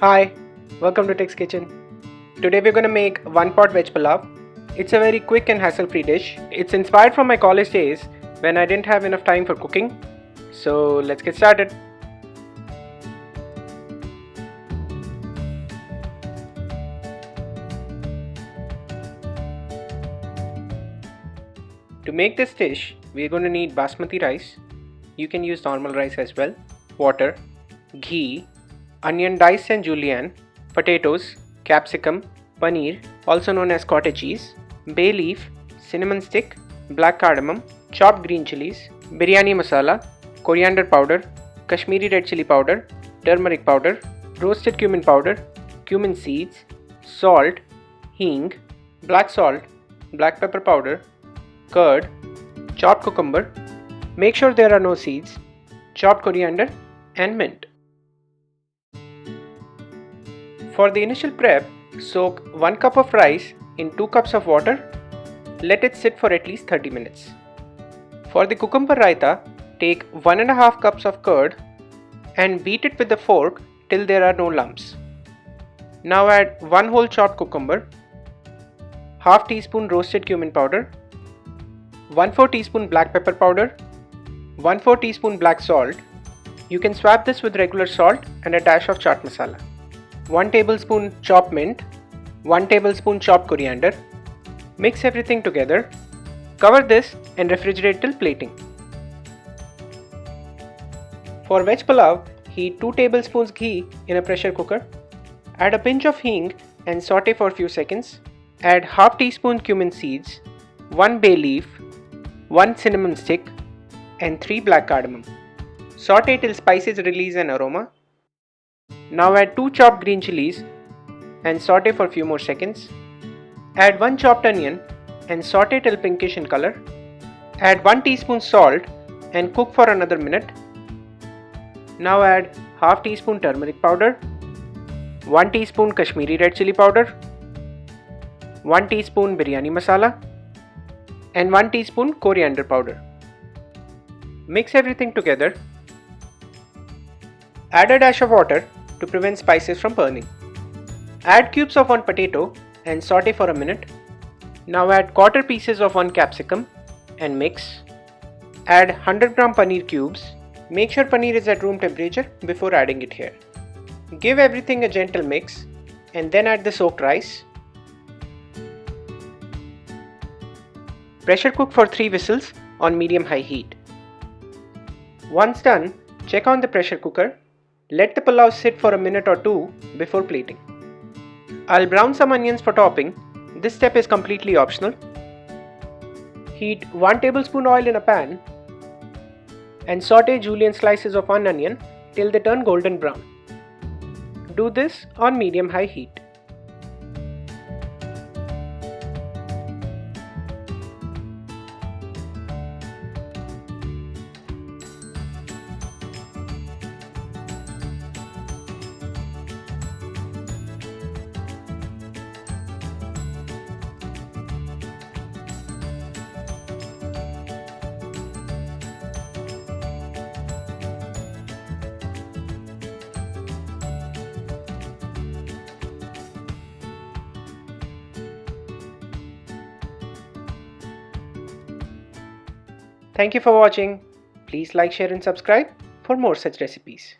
Hi, welcome to tikzkitchen. Today we're gonna make one pot veg pulao. It's a very quick and hassle-free dish. It's inspired from my college days when I didn't have enough time for cooking. So let's get started. To make this dish, we're going to need basmati rice. You can use normal rice as well. Water, ghee, onion diced and julienne, potatoes, capsicum, paneer, also known as cottage cheese, bay leaf, cinnamon stick, black cardamom, chopped green chilies, biryani masala, coriander powder, Kashmiri red chili powder, turmeric powder, roasted cumin powder, cumin seeds, salt, hing, black salt, black pepper powder, curd, chopped cucumber, make sure there are no seeds, chopped coriander and mint. For the initial prep, soak 1 cup of rice in 2 cups of water. Let it sit for at least 30 minutes. For the cucumber raita, take 1.5 cups of curd and beat it with a fork till there are no lumps. Now add 1 whole chopped cucumber, half teaspoon roasted cumin powder, 1/4 teaspoon black pepper powder, 1/4 teaspoon black salt. You can swap this with regular salt and a dash of chaat masala. 1 tablespoon chopped mint, 1 tablespoon chopped coriander. Mix everything together. Cover this and refrigerate till plating. For veg pulao, heat 2 tablespoons ghee in a pressure cooker. Add a pinch of hing and saute for a few seconds. Add half teaspoon cumin seeds, 1 bay leaf, 1 cinnamon stick and 3 black cardamom. Saute till spices release an aroma. Now add 2 chopped green chilies and saute for a few more seconds. Add 1 chopped onion and saute till pinkish in color. Add 1 teaspoon salt and cook for another minute. Now add half teaspoon turmeric powder, 1 teaspoon Kashmiri red chili powder, 1 teaspoon biryani masala and 1 teaspoon coriander powder. Mix everything together. Add a dash of water to prevent spices from burning. Add cubes of 1 potato and saute for a minute. Now add quarter pieces of 1 capsicum and mix. Add 100 gram paneer cubes. Make sure paneer is at room temperature before adding it here. Give everything a gentle mix and then add the soaked rice. Pressure cook for 3 whistles on medium-high heat. Once done, check on the pressure cooker. Let the pulao sit for a minute or 2 before plating. I'll brown some onions for topping. This step is completely optional. Heat 1 tablespoon oil in a pan and saute julienne slices of 1 onion till they turn golden brown. Do this on medium-high heat. Thank you for watching. Please like, share and subscribe for more such recipes.